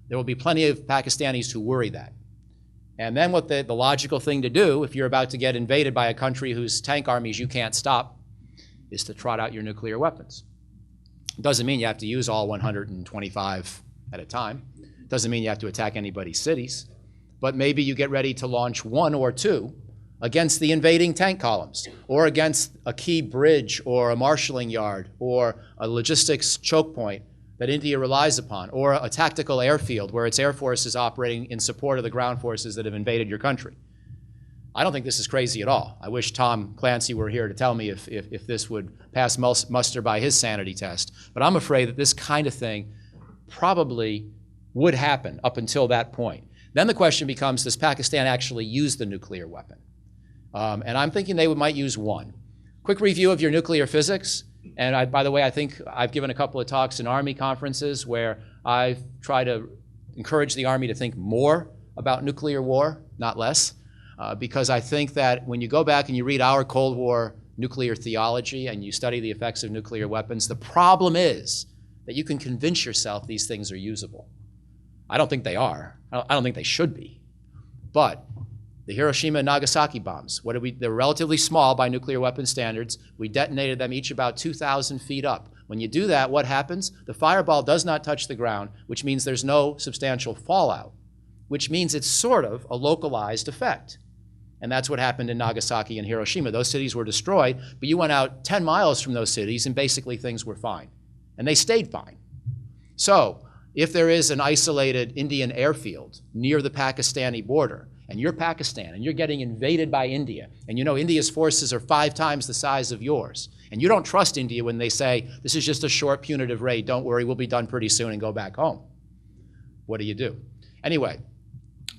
There will be plenty of Pakistanis who worry that. And then what the logical thing to do, if you're about to get invaded by a country whose tank armies you can't stop, is to trot out your nuclear weapons. Doesn't mean you have to use all 125 at a time. Doesn't mean you have to attack anybody's cities. But maybe you get ready to launch one or two against the invading tank columns, or against a key bridge or a marshalling yard or a logistics choke point that India relies upon, or a tactical airfield where its air force is operating in support of the ground forces that have invaded your country. I don't think this is crazy at all. I wish Tom Clancy were here to tell me if this would pass muster by his sanity test. But I'm afraid that this kind of thing probably would happen up until that point. Then the question becomes, does Pakistan actually use the nuclear weapon? And I'm thinking they might use one. Quick review of your nuclear physics. And by the way, I think I've given a couple of talks in Army conferences where I've tried to encourage the Army to think more about nuclear war, not less. Because I think that when you go back and you read our Cold War nuclear theology and you study the effects of nuclear weapons, the problem is that you can convince yourself these things are usable. I don't think they are. I don't think they should be. But the Hiroshima and Nagasaki bombs, they're relatively small by nuclear weapon standards. We detonated them each about 2,000 feet up. When you do that, what happens? The fireball does not touch the ground, which means there's no substantial fallout, which means it's sort of a localized effect. And that's what happened in Nagasaki and Hiroshima. Those cities were destroyed, but you went out 10 miles from those cities and basically things were fine. And they stayed fine. So if there is an isolated Indian airfield near the Pakistani border, and you're Pakistan, and you're getting invaded by India, and India's forces are 5 times the size of yours, and you don't trust India when they say, this is just a short punitive raid, don't worry, we'll be done pretty soon and go back home. What do you do? Anyway,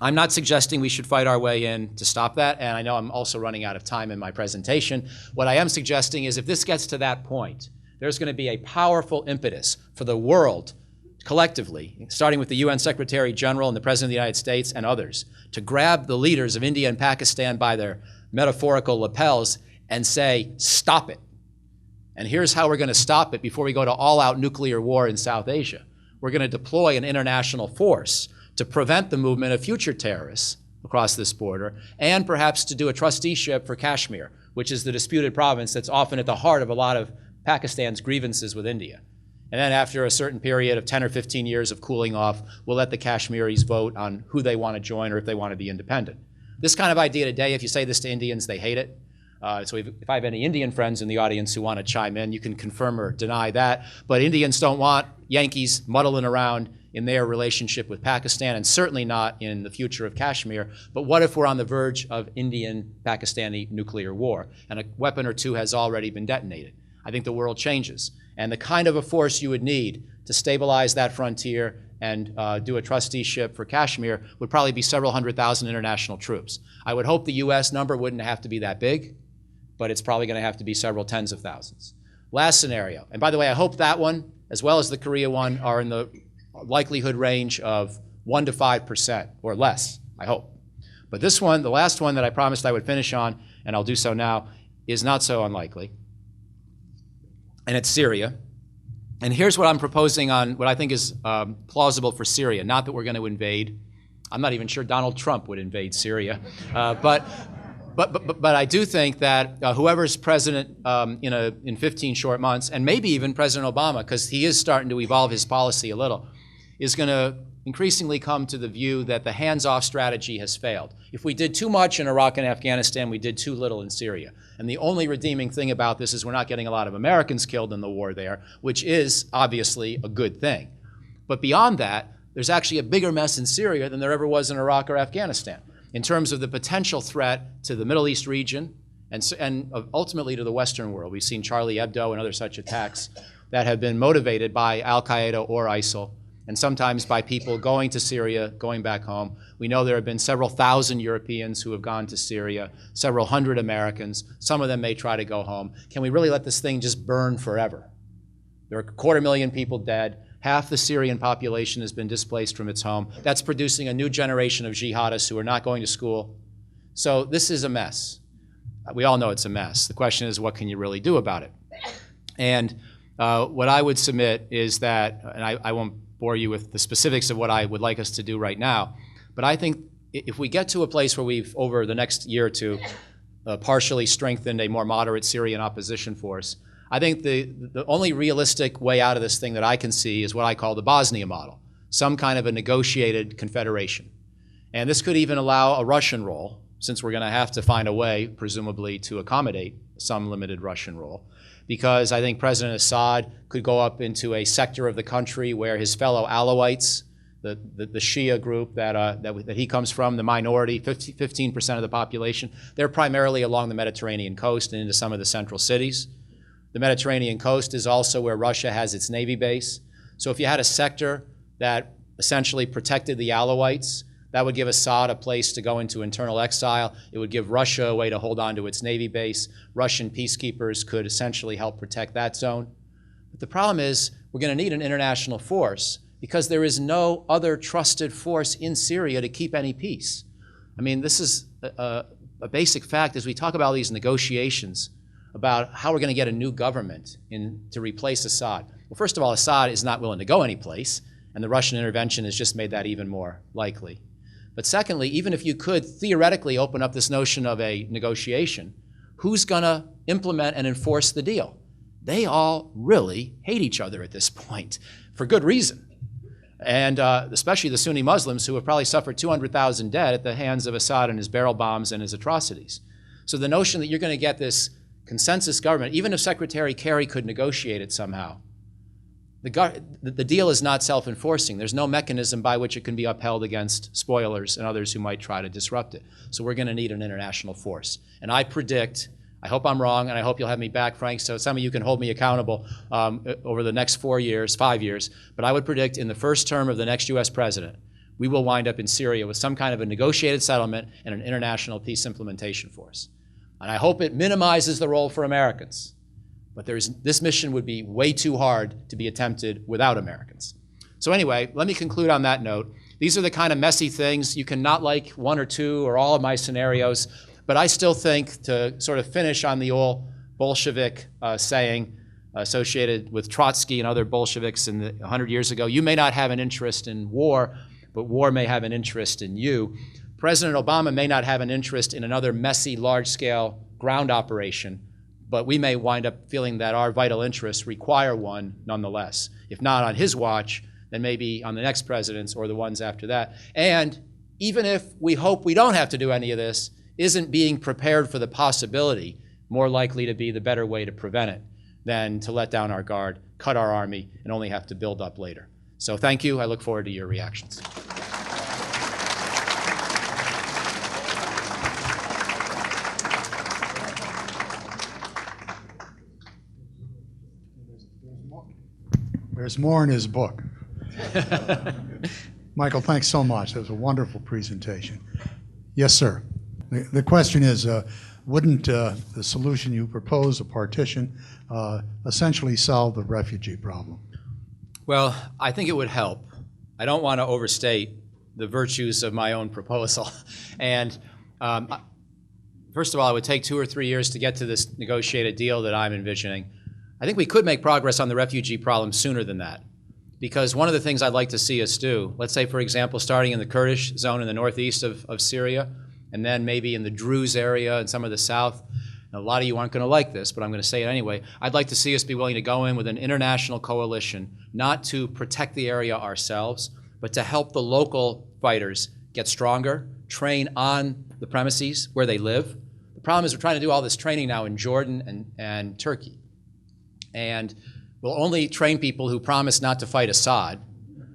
I'm not suggesting we should fight our way in to stop that, and I know I'm also running out of time in my presentation. What I am suggesting is if this gets to that point, there's going to be a powerful impetus for the world collectively, starting with the UN Secretary General and the President of the United States and others, to grab the leaders of India and Pakistan by their metaphorical lapels and say, stop it. And here's how we're going to stop it before we go to all-out nuclear war in South Asia. We're going to deploy an international force to prevent the movement of future terrorists across this border, and perhaps to do a trusteeship for Kashmir, which is the disputed province that's often at the heart of a lot of Pakistan's grievances with India. And then after a certain period of 10 or 15 years of cooling off, we'll let the Kashmiris vote on who they want to join or if they want to be independent. This kind of idea today, if you say this to Indians, they hate it. So if I have any Indian friends in the audience who want to chime in, you can confirm or deny that. But Indians don't want Yankees muddling around in their relationship with Pakistan, and certainly not in the future of Kashmir. But what if we're on the verge of Indian-Pakistani nuclear war, and a weapon or two has already been detonated? I think the world changes. And the kind of a force you would need to stabilize that frontier and do a trusteeship for Kashmir would probably be several 100,000 international troops. I would hope the US number wouldn't have to be that big, but it's probably going to have to be several tens of thousands. Last scenario, and by the way, I hope that one, as well as the Korea one, are in the likelihood range of 1 to 5% or less, I hope. But this one, the last one that I promised I would finish on, and I'll do so now, is not so unlikely. And it's Syria. And here's what I'm proposing on what I think is plausible for Syria. Not that we're going to invade. I'm not even sure Donald Trump would invade Syria. But I do think that whoever's president in 15 short months, and maybe even President Obama, because he is starting to evolve his policy a little, is going to increasingly come to the view that the hands-off strategy has failed. If we did too much in Iraq and Afghanistan, we did too little in Syria. And the only redeeming thing about this is we're not getting a lot of Americans killed in the war there, which is obviously a good thing. But beyond that, there's actually a bigger mess in Syria than there ever was in Iraq or Afghanistan. in terms of the potential threat to the Middle East region and ultimately to the Western world. We've seen Charlie Hebdo and other such attacks that have been motivated by Al-Qaeda or ISIL, and sometimes by people going to Syria, going back home. We know there have been several thousand Europeans who have gone to Syria, several hundred Americans. Some of them may try to go home. Can we really let this thing just burn forever? There are 250,000 people dead. Half the Syrian population has been displaced from its home. That's producing a new generation of jihadists who are not going to school. So this is a mess. We all know it's a mess. The question is, what can you really do about it? And what I would submit is that, and I won't bore you with the specifics of what I would like us to do right now, but I think if we get to a place where we've, over the next year or two, partially strengthened a more moderate Syrian opposition force, I think the only realistic way out of this thing that I can see is what I call the Bosnia Model, some kind of a negotiated confederation. And this could even allow a Russian role, since we're going to have to find a way, presumably, to accommodate some limited Russian role. Because I think President Assad could go up into a sector of the country where his fellow Alawites, the Shia group that he comes from, the minority, 15% of the population, they're primarily along the Mediterranean coast and into some of the central cities. The Mediterranean coast is also where Russia has its Navy base. So if you had a sector that essentially protected the Alawites, that would give Assad a place to go into internal exile. It would give Russia a way to hold on to its Navy base. Russian peacekeepers could essentially help protect that zone. But the problem is we're going to need an international force because there is no other trusted force in Syria to keep any peace. I mean, this is a basic fact as we talk about these negotiations about how we're going to get a new government to replace Assad. Well, first of all, Assad is not willing to go anyplace, and the Russian intervention has just made that even more likely. But secondly, even if you could theoretically open up this notion of a negotiation, who's going to implement and enforce the deal? They all really hate each other at this point, for good reason. And especially the Sunni Muslims, who have probably suffered 200,000 dead at the hands of Assad and his barrel bombs and his atrocities. So the notion that you're going to get this consensus government, even if Secretary Kerry could negotiate it somehow, the deal is not self-enforcing. There's no mechanism by which it can be upheld against spoilers and others who might try to disrupt it. So we're going to need an international force. And I predict, I hope I'm wrong, and I hope you'll have me back, Frank, so some of you can hold me accountable over the next 5 years, but I would predict in the first term of the next US president, we will wind up in Syria with some kind of a negotiated settlement and an international peace implementation force. And I hope it minimizes the role for Americans. But this mission would be way too hard to be attempted without Americans. So anyway, let me conclude on that note. These are the kind of messy things. You can not like one or two or all of my scenarios, but I still think, to sort of finish on the old Bolshevik saying associated with Trotsky and other Bolsheviks 100 years ago, you may not have an interest in war, but war may have an interest in you. President Obama may not have an interest in another messy, large-scale ground operation, but we may wind up feeling that our vital interests require one nonetheless. If not on his watch, then maybe on the next president's or the ones after that. And even if we hope we don't have to do any of this, isn't being prepared for the possibility more likely to be the better way to prevent it than to let down our guard, cut our army, and only have to build up later? So thank you. I look forward to your reactions. There's more in his book. Michael, thanks so much. That was a wonderful presentation. Yes, sir. The question is, wouldn't the solution you propose, a partition, essentially solve the refugee problem? Well, I think it would help. I don't want to overstate the virtues of my own proposal. And first of all, it would take 2 or 3 years to get to this negotiated deal that I'm envisioning. I think we could make progress on the refugee problem sooner than that. Because one of the things I'd like to see us do, let's say, for example, starting in the Kurdish zone in the northeast of Syria, and then maybe in the Druze area and some of the south. Now, a lot of you aren't going to like this, but I'm going to say it anyway. I'd like to see us be willing to go in with an international coalition, not to protect the area ourselves, but to help the local fighters get stronger, train on the premises where they live. The problem is we're trying to do all this training now in Jordan and Turkey. And we'll only train people who promise not to fight Assad,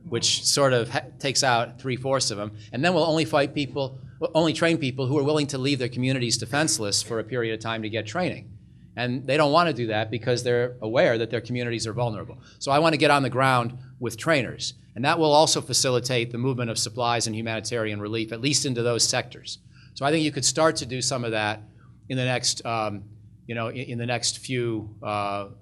which sort of takes out 3/4 of them. And then we'll only fight people, only train people who are willing to leave their communities defenseless for a period of time to get training. And they don't want to do that because they're aware that their communities are vulnerable. So I want to get on the ground with trainers. And that will also facilitate the movement of supplies and humanitarian relief, at least into those sectors. So I think you could start to do some of that in the next, in the next few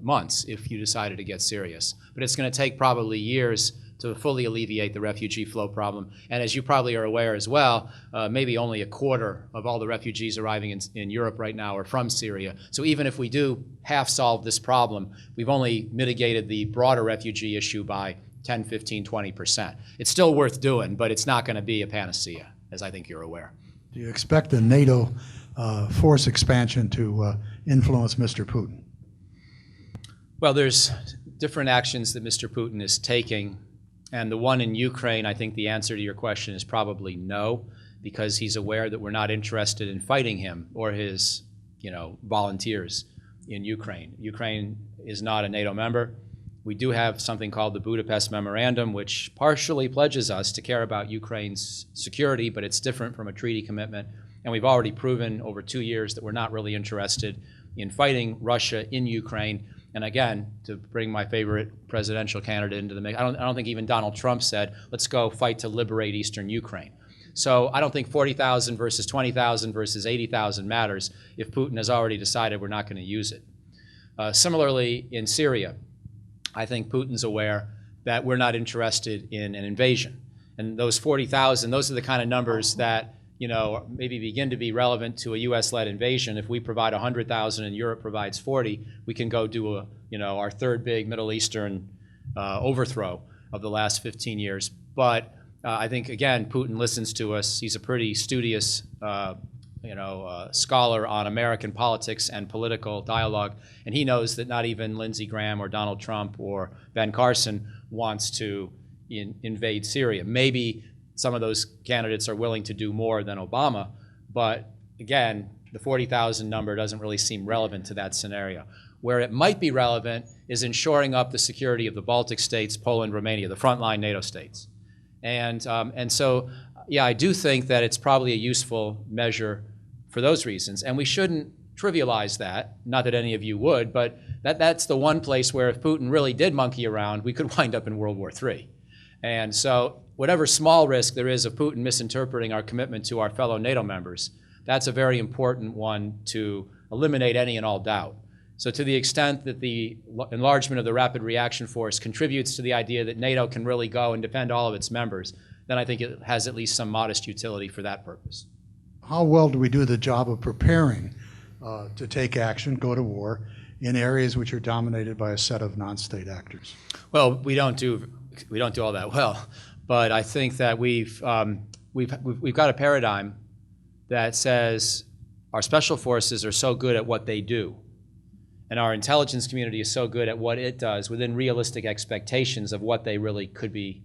months if you decided to get serious. But it's going to take probably years to fully alleviate the refugee flow problem. And as you probably are aware as well, maybe only a quarter of all the refugees arriving in Europe right now are from Syria. So even if we do half solve this problem, we've only mitigated the broader refugee issue by 10, 15, 20%. It's still worth doing, but it's not going to be a panacea, as I think you're aware. Do you expect the NATO force expansion to influence Mr. Putin? Well, there's different actions that Mr. Putin is taking. And the one in Ukraine, I think the answer to your question is probably no, because he's aware that we're not interested in fighting him or his, volunteers in Ukraine. Ukraine is not a NATO member. We do have something called the Budapest Memorandum, which partially pledges us to care about Ukraine's security, but it's different from a treaty commitment. And we've already proven over 2 years that we're not really interested in fighting Russia in Ukraine. And again, to bring my favorite presidential candidate into the mix, I don't think even Donald Trump said, let's go fight to liberate eastern Ukraine. So I don't think 40,000 versus 20,000 versus 80,000 matters if Putin has already decided we're not going to use it. Similarly, in Syria, I think Putin's aware that we're not interested in an invasion. And those 40,000, those are the kind of numbers that maybe begin to be relevant to a U.S.-led invasion. If we provide 100,000 and Europe provides 40, we can go do our third big Middle Eastern overthrow of the last 15 years. But I think, again, Putin listens to us. He's a pretty studious scholar on American politics and political dialogue, and he knows that not even Lindsey Graham or Donald Trump or Ben Carson wants to invade Syria. Maybe some of those candidates are willing to do more than Obama, but again, the 40,000 number doesn't really seem relevant to that scenario. Where it might be relevant is in shoring up the security of the Baltic states, Poland, Romania, the frontline NATO states. And so, yeah, I do think that it's probably a useful measure for those reasons. And we shouldn't trivialize that, not that any of you would, but that's the one place where if Putin really did monkey around, we could wind up in World War III. And so whatever small risk there is of Putin misinterpreting our commitment to our fellow NATO members, that's a very important one to eliminate any and all doubt. So to the extent that the enlargement of the Rapid Reaction Force contributes to the idea that NATO can really go and defend all of its members, then I think it has at least some modest utility for that purpose. How well do we do the job of preparing to take action, go to war, in areas which are dominated by a set of non-state actors? Well, we don't do all that well, but I think that we've got a paradigm that says our special forces are so good at what they do, and our intelligence community is so good at what it does within realistic expectations of what they really could be,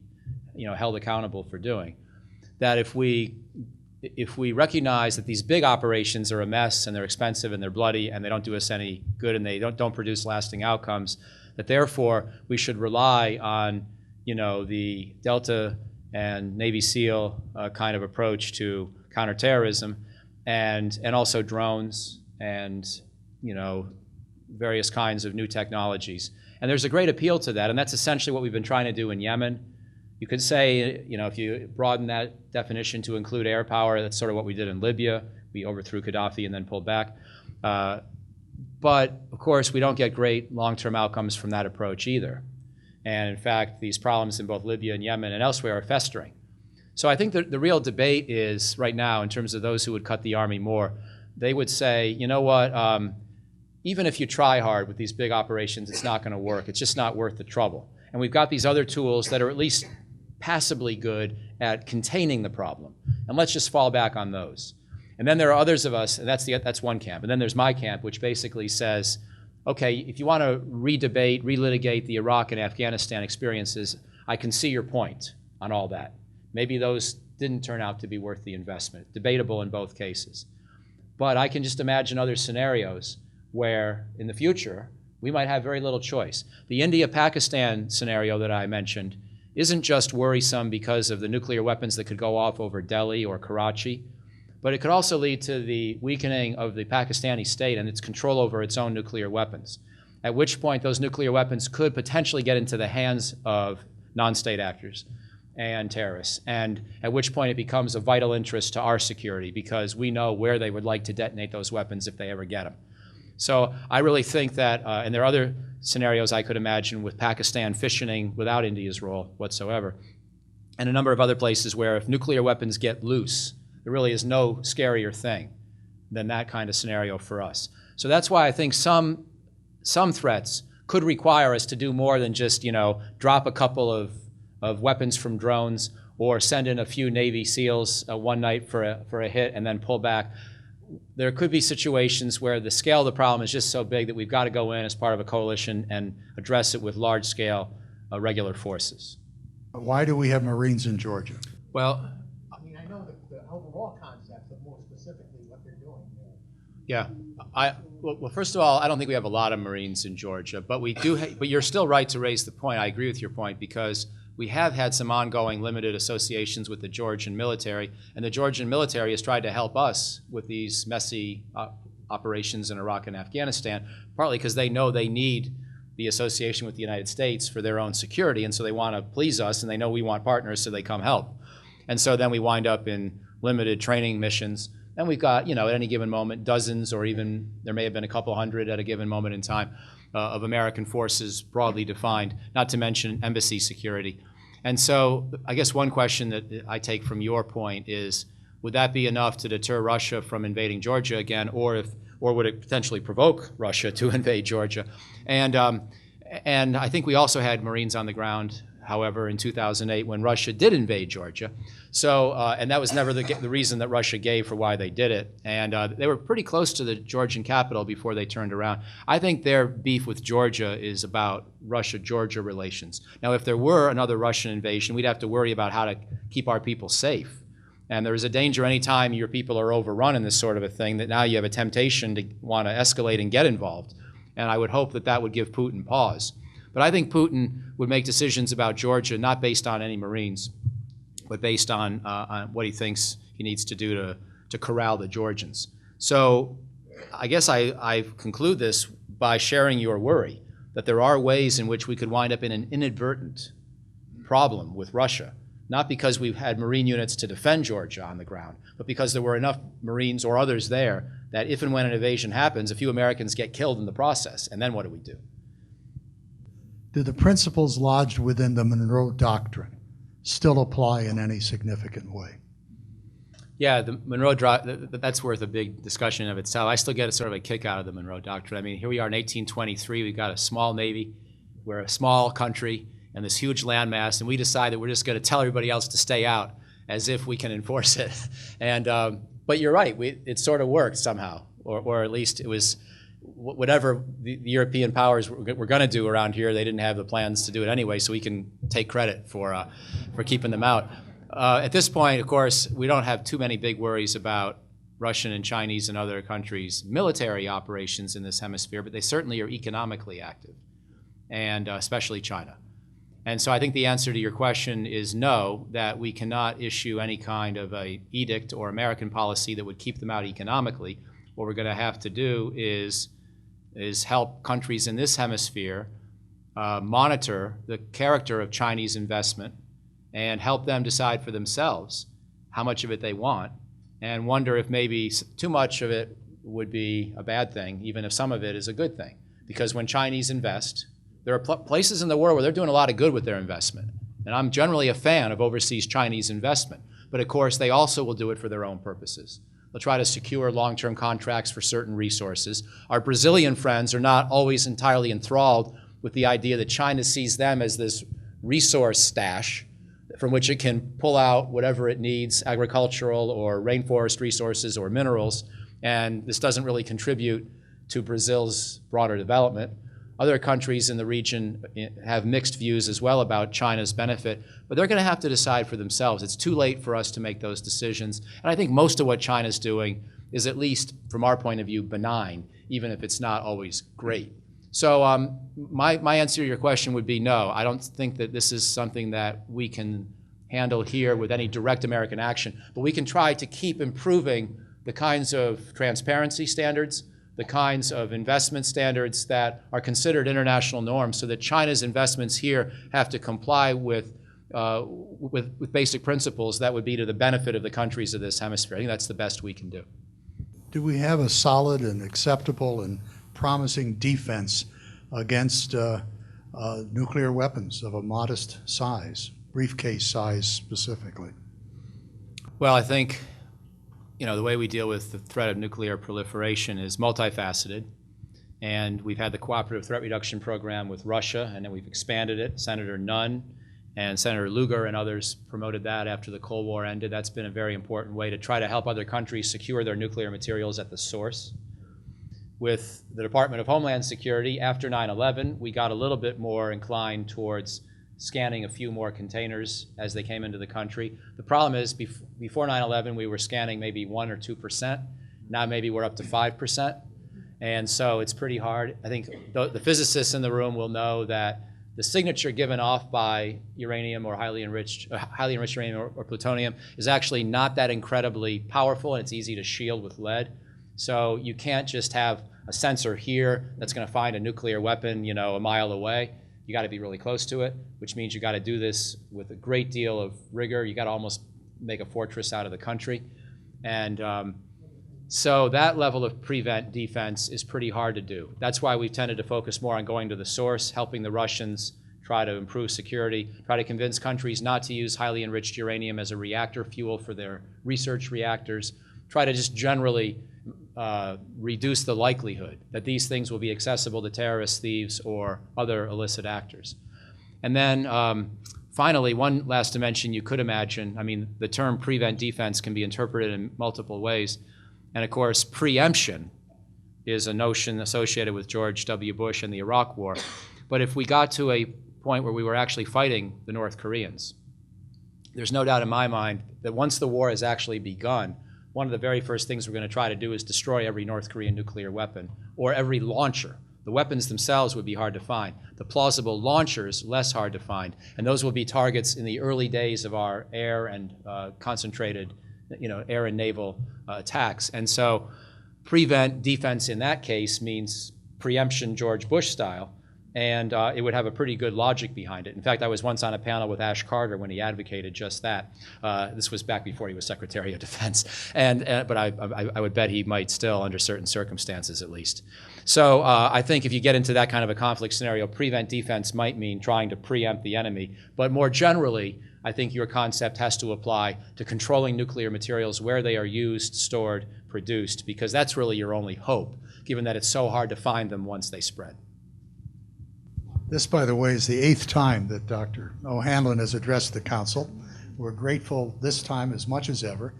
held accountable for doing, that if we recognize that these big operations are a mess and they're expensive and they're bloody and they don't do us any good and they don't produce lasting outcomes, that therefore we should rely on the Delta and Navy SEAL kind of approach to counterterrorism and also drones and various kinds of new technologies. And there's a great appeal to that, and that's essentially what we've been trying to do in Yemen. You could say, if you broaden that definition to include air power, that's sort of what we did in Libya. We overthrew Gaddafi and then pulled back. But of course, we don't get great long-term outcomes from that approach either. And in fact, these problems in both Libya and Yemen and elsewhere are festering. So I think the real debate is right now, in terms of those who would cut the Army more, they would say, you know what, even if you try hard with these big operations, it's not going to work. It's just not worth the trouble. And we've got these other tools that are at least passably good at containing the problem. And let's just fall back on those. And then there are others of us, and that's one camp. And then there's my camp, which basically says, okay, if you want to re-debate, relitigate the Iraq and Afghanistan experiences, I can see your point on all that. Maybe those didn't turn out to be worth the investment. Debatable in both cases. But I can just imagine other scenarios where, in the future, we might have very little choice. The India-Pakistan scenario that I mentioned isn't just worrisome because of the nuclear weapons that could go off over Delhi or Karachi, but it could also lead to the weakening of the Pakistani state and its control over its own nuclear weapons, at which point those nuclear weapons could potentially get into the hands of non-state actors and terrorists, and at which point it becomes of vital interest to our security because we know where they would like to detonate those weapons if they ever get them. So I really think that, and there are other scenarios I could imagine with Pakistan fissioning without India's role whatsoever, and a number of other places where if nuclear weapons get loose, there really is no scarier thing than that kind of scenario for us. So that's why I think some threats could require us to do more than just, drop a couple of weapons from drones or send in a few Navy SEALs one night for a hit and then pull back. There could be situations where the scale of the problem is just so big that we've got to go in as part of a coalition and address it with large-scale regular forces. Why do we have Marines in Georgia? Well, I mean, I know the overall concept, but more specifically what they're doing there. yeah, well, first of all, I don't think we have a lot of Marines in Georgia, but we do. But you're still right to raise the point. I agree with your point because we have had some ongoing limited associations with the Georgian military, and the Georgian military has tried to help us with these messy operations in Iraq and Afghanistan, partly because they know they need the association with the United States for their own security, and so they want to please us, and they know we want partners, so they come help. And so then we wind up in limited training missions, and we've got, at any given moment, dozens or even there may have been a couple hundred at a given moment in time of American forces broadly defined, not to mention embassy security. And so I guess one question that I take from your point is, would that be enough to deter Russia from invading Georgia again, or would it potentially provoke Russia to invade Georgia? And I think we also had Marines on the ground, however, in 2008 when Russia did invade Georgia. So, and that was never the reason that Russia gave for why they did it. And they were pretty close to the Georgian capital before they turned around. I think their beef with Georgia is about Russia-Georgia relations. Now, if there were another Russian invasion, we'd have to worry about how to keep our people safe. And there is a danger anytime your people are overrun in this sort of a thing that now you have a temptation to want to escalate and get involved. And I would hope that that would give Putin pause. But I think Putin would make decisions about Georgia not based on any Marines, but based on what he thinks he needs to do to corral the Georgians. So I guess I conclude this by sharing your worry that there are ways in which we could wind up in an inadvertent problem with Russia, not because we've had Marine units to defend Georgia on the ground, but because there were enough Marines or others there that if and when an invasion happens, a few Americans get killed in the process, and then what do we do? Do the principles lodged within the Monroe Doctrine still apply in any significant way? Yeah, the Monroe Doctrine, that's worth a big discussion of itself. I still get a sort of a kick out of the Monroe Doctrine. I mean, here we are in 1823, we've got a small Navy, we're a small country, and this huge landmass, and we decide that we're just going to tell everybody else to stay out as if we can enforce it. And but you're right, it sort of worked somehow, or at least it was whatever the European powers were going to do around here. They didn't have the plans to do it anyway, so we can take credit for keeping them out. At this point, of course, we don't have too many big worries about Russian and Chinese and other countries' military operations in this hemisphere, but they certainly are economically active, and especially China. And so I think the answer to your question is no, that we cannot issue any kind of a edict or American policy that would keep them out economically. What we're going to have to do is help countries in this hemisphere monitor the character of Chinese investment and help them decide for themselves how much of it they want, and wonder if maybe too much of it would be a bad thing, even if some of it is a good thing. Because when Chinese invest, there are places in the world where they're doing a lot of good with their investment. And I'm generally a fan of overseas Chinese investment. But of course, they also will do it for their own purposes. They'll try to secure long-term contracts for certain resources. Our Brazilian friends are not always entirely enthralled with the idea that China sees them as this resource stash from which it can pull out whatever it needs, agricultural or rainforest resources or minerals, and this doesn't really contribute to Brazil's broader development. Other countries in the region have mixed views as well about China's benefit, but they're going to have to decide for themselves. It's too late for us to make those decisions. And I think most of what China's doing is, at least from our point of view, benign, even if it's not always great. So my answer to your question would be no. I don't think that this is something that we can handle here with any direct American action, but we can try to keep improving the kinds of transparency standards, the kinds of investment standards that are considered international norms, so that China's investments here have to comply with basic principles that would be to the benefit of the countries of this hemisphere. I think that's the best we can do. Do we have a solid and acceptable and promising defense against nuclear weapons of a modest size, briefcase size specifically? Well, I think the way we deal with the threat of nuclear proliferation is multifaceted. And we've had the Cooperative Threat Reduction Program with Russia, and then we've expanded it. Senator Nunn and Senator Lugar and others promoted that after the Cold War ended. That's been a very important way to try to help other countries secure their nuclear materials at the source. With the Department of Homeland Security, after 9/11, we got a little bit more inclined towards scanning a few more containers as they came into the country. The problem is before 9/11, we were scanning maybe 1 or 2%. Now maybe we're up to 5%. And so it's pretty hard. I think the physicists in the room will know that the signature given off by uranium or highly enriched uranium or plutonium is actually not that incredibly powerful, and it's easy to shield with lead. So you can't just have a sensor here that's going to find a nuclear weapon, a mile away. You got to be really close to it, which means you got to do this with a great deal of rigor. You got to almost make a fortress out of the country. And so that level of prevent defense is pretty hard to do. That's why we've tended to focus more on going to the source, helping the Russians try to improve security, try to convince countries not to use highly enriched uranium as a reactor fuel for their research reactors, try to just generally reduce the likelihood that these things will be accessible to terrorists, thieves, or other illicit actors. And then finally, one last dimension you could imagine, the term prevent defense can be interpreted in multiple ways. And of course, preemption is a notion associated with George W. Bush and the Iraq War. But if we got to a point where we were actually fighting the North Koreans, there's no doubt in my mind that once the war has actually begun, one of the very first things we're going to try to do is destroy every North Korean nuclear weapon or every launcher. The weapons themselves would be hard to find. The plausible launchers, less hard to find. And those will be targets in the early days of our air and concentrated air and naval attacks. And so prevent defense in that case means preemption George Bush style, and it would have a pretty good logic behind it. In fact, I was once on a panel with Ash Carter when he advocated just that. This was back before he was Secretary of Defense, but I would bet he might still, under certain circumstances at least. So I think if you get into that kind of a conflict scenario, prevent defense might mean trying to preempt the enemy, but more generally, I think your concept has to apply to controlling nuclear materials where they are used, stored, produced, because that's really your only hope, given that it's so hard to find them once they spread. This, by the way, is the 8th time that Dr. O'Hanlon has addressed the Council. We're grateful this time as much as ever.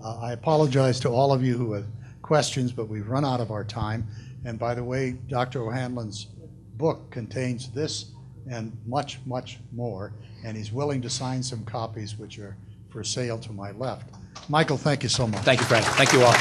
I apologize to all of you who have questions, but we've run out of our time. And by the way, Dr. O'Hanlon's book contains this and much, much more, and he's willing to sign some copies which are for sale to my left. Michael, thank you so much. Thank you, Frank. Thank you all.